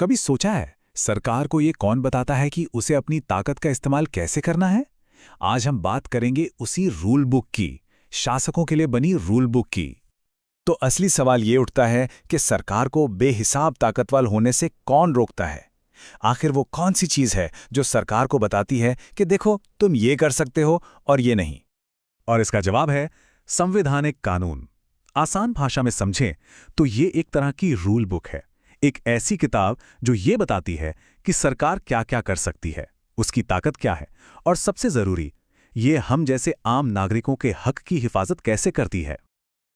कभी सोचा है सरकार को ये कौन बताता है कि उसे अपनी ताकत का इस्तेमाल कैसे करना है? आज हम बात करेंगे उसी रूल बुक की, शासकों के लिए बनी रूल बुक की। तो असली सवाल ये उठता है कि सरकार को बेहिसाब ताकतवर होने से कौन रोकता है? आखिर वो कौन सी चीज है जो सरकार को बताती है कि देखो तुम ये कर सकते हो और ये नहीं? और इसका जवाब है संवैधानिक कानून। आसान भाषा में समझें तो ये एक तरह की रूल बुक है, एक ऐसी किताब जो ये बताती है कि सरकार क्या क्या कर सकती है, उसकी ताकत क्या है, और सबसे जरूरी, ये हम जैसे आम नागरिकों के हक की हिफाजत कैसे करती है।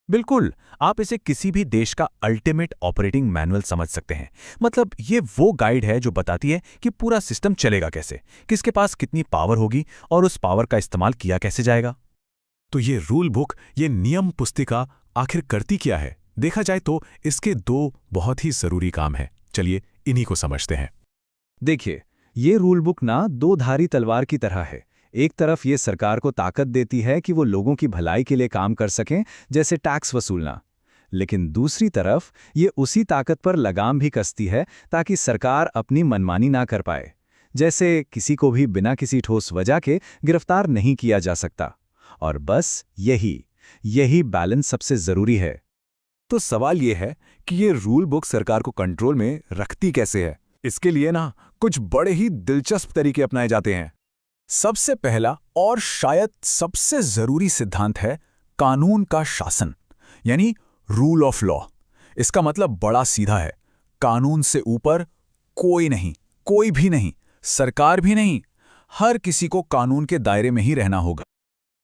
बिल्कुल, आप इसे किसी भी देश का अल्टीमेट ऑपरेटिंग मैनुअल समझ सकते हैं। मतलब ये वो गाइड है जो बताती है कि पूरा सिस्टम चलेगा कैसे, किसके पास कितनी पावर होगी और उस पावर का इस्तेमाल किया कैसे जाएगा। तो ये रूल बुक, ये नियम पुस्तिका आखिर करती क्या है? देखा जाए तो इसके दो बहुत ही जरूरी काम हैं। चलिए इन्हीं को समझते हैं। देखिए, ये रूल बुक ना दो धारी तलवार की तरह है। एक तरफ ये सरकार को ताकत देती है कि वो लोगों की भलाई के लिए काम कर सकें, जैसे टैक्स वसूलना। लेकिन दूसरी तरफ ये उसी ताकत पर लगाम भी कसती है ताकि सरकार अपनी मनमानी ना कर पाए। जैसे किसी को भी बिना किसी ठोस वजह के गिरफ्तार नहीं किया जा सकता। और बस यही बैलेंस सबसे ज़रूरी है। तो सवाल ये है कि ये रूल बुक सरकार को कंट्रोल में रखती कैसे है? इसके लिए ना कुछ बड़े ही दिलचस्प तरीके अपनाए जाते हैं। सबसे पहला और शायद सबसे जरूरी सिद्धांत है कानून का शासन, यानी रूल ऑफ लॉ। इसका मतलब बड़ा सीधा है, कानून से ऊपर कोई नहीं, कोई भी नहीं, सरकार भी नहीं। हर किसी को कानून के दायरे में ही रहना होगा।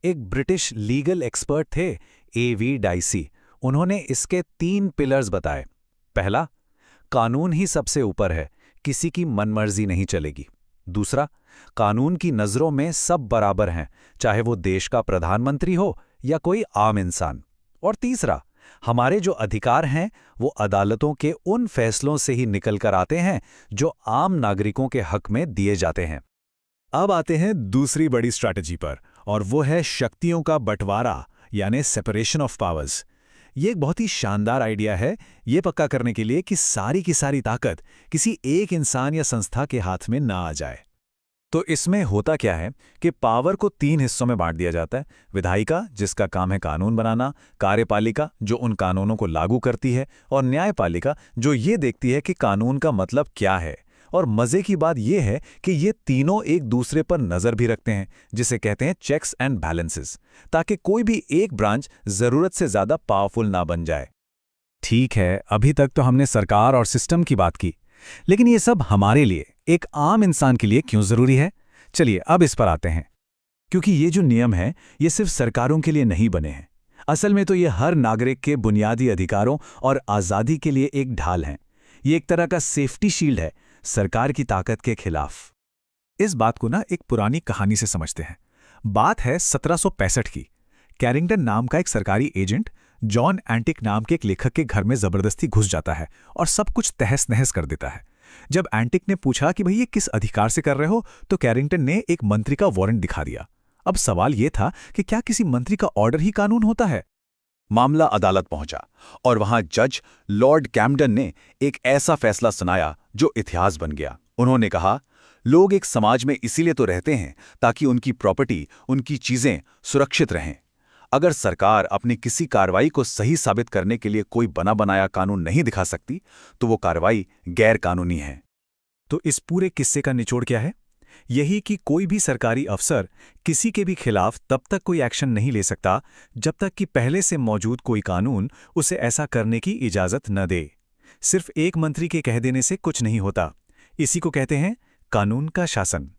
एक ब्रिटिश लीगल एक्सपर्ट थे, A.V. डाइसी। उन्होंने इसके 3 पिलर्स बताए। पहला, कानून ही सबसे ऊपर है, किसी की मनमर्जी नहीं चलेगी। दूसरा, कानून की नज़रों में सब बराबर हैं, चाहे वो देश का प्रधानमंत्री हो या कोई आम इंसान। और तीसरा, हमारे जो अधिकार हैं वो अदालतों के उन फैसलों से ही निकल कर आते हैं जो आम नागरिकों के हक में दिए जाते हैं। अब आते हैं दूसरी बड़ी स्ट्रैटेजी पर, और वो है शक्तियों का बंटवारा, यानी सेपरेशन ऑफ पावर्स। ये एक बहुत ही शानदार आइडिया है, ये पक्का करने के लिए कि सारी की सारी ताकत किसी एक इंसान या संस्था के हाथ में ना आ जाए। तो इसमें होता क्या है कि पावर को 3 हिस्सों में बांट दिया जाता है। विधायिका, जिसका काम है कानून बनाना, कार्यपालिका, जो उन कानूनों को लागू करती है, और न्यायपालिका, जो ये देखती है कि कानून का मतलब क्या है। और मजे की बात यह है कि ये तीनों एक दूसरे पर नजर भी रखते हैं, जिसे कहते हैं चेक्स एंड बैलेंसेस, ताकि कोई भी एक ब्रांच जरूरत से ज्यादा पावरफुल ना बन जाए। ठीक है, अभी तक तो हमने सरकार और सिस्टम की बात की, लेकिन ये सब हमारे लिए, एक आम इंसान के लिए क्यों जरूरी है? चलिए अब इस पर आते हैं। क्योंकि ये जो नियम है, ये सिर्फ सरकारों के लिए नहीं बने हैं। असल में तो ये हर नागरिक के बुनियादी अधिकारों और आज़ादी के लिए एक ढाल है। ये एक तरह का सेफ्टी शील्ड है सरकार की ताकत के खिलाफ। इस बात को ना एक पुरानी कहानी से समझते हैं। बात है 1765 की। कैरिंगटन नाम का एक सरकारी एजेंट जॉन एंटिक नाम के एक लेखक के घर में जबरदस्ती घुस जाता है और सब कुछ तहस नहस कर देता है। जब एंटिक ने पूछा कि भाई ये किस अधिकार से कर रहे हो, तो कैरिंगटन ने एक मंत्री का वारंट दिखा दिया। अब सवाल यह था कि क्या किसी मंत्री का ऑर्डर ही कानून होता है? मामला अदालत पहुंचा और वहां जज लॉर्ड कैम्पडन ने एक ऐसा फैसला सुनाया जो इतिहास बन गया। उन्होंने कहा, लोग एक समाज में इसीलिए तो रहते हैं ताकि उनकी प्रॉपर्टी, उनकी चीजें सुरक्षित रहें। अगर सरकार अपनी किसी कार्रवाई को सही साबित करने के लिए कोई बना बनाया कानून नहीं दिखा सकती, तो वो कार्रवाई गैर कानूनी है। तो इस पूरे किस्से का निचोड़ क्या है? यही कि कोई भी सरकारी अफसर किसी के भी खिलाफ तब तक कोई एक्शन नहीं ले सकता जब तक कि पहले से मौजूद कोई कानून उसे ऐसा करने की इजाजत न दे। सिर्फ एक मंत्री के कह देने से कुछ नहीं होता। इसी को कहते हैं कानून का शासन।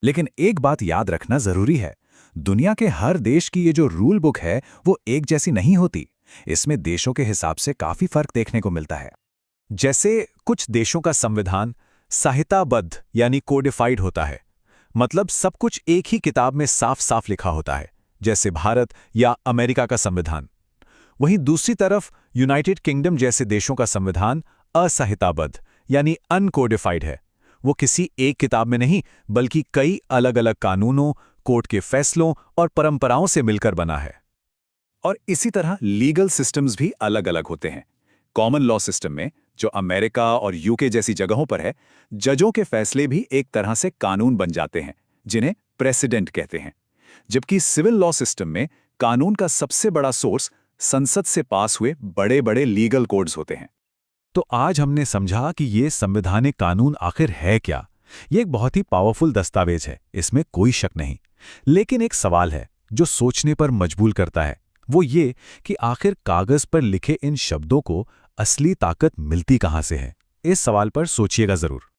लेकिन एक बात याद रखना जरूरी है, दुनिया के हर देश की ये जो रूल बुक है वो एक जैसी नहीं होती। इसमें देशों के हिसाब से काफी फर्क देखने को मिलता है। जैसे कुछ देशों का संविधान संहिताबद्ध यानी कोडिफाइड होता है, मतलब सब कुछ एक ही किताब में साफ साफ लिखा होता है, जैसे भारत या अमेरिका का संविधान। वहीं दूसरी तरफ यूनाइटेड किंगडम जैसे देशों का संविधान असंहिताबद्ध यानी अनकोडिफाइड है। वो किसी एक किताब में नहीं, बल्कि कई अलग अलग कानूनों, कोर्ट के फैसलों और परंपराओं से मिलकर बना है। और इसी तरह लीगल सिस्टम्स भी अलग अलग होते हैं। कॉमन लॉ सिस्टम में जो अमेरिका और यूके जैसी जगहों पर है, जजों के फैसले भी एक तरह से कानून बन जाते हैं, जिन्हें प्रेसिडेंट कहते हैं। जबकि सिविल लॉ सिस्टम में कानून का सबसे बड़ा सोर्स संसद से पास हुए बड़े-बड़े लीगल कोड्स होते हैं। तो आज हमने समझा कि ये संवैधानिक कानून आखिर है क्या। ये एक बहुत ही पावरफुल दस्तावेज है, इसमें कोई शक नहीं। लेकिन एक सवाल है जो सोचने पर मजबूर करता है, वो ये कि आखिर कागज पर लिखे इन शब्दों को असली ताकत मिलती कहाँ से है। इस सवाल पर सोचिएगा जरूर।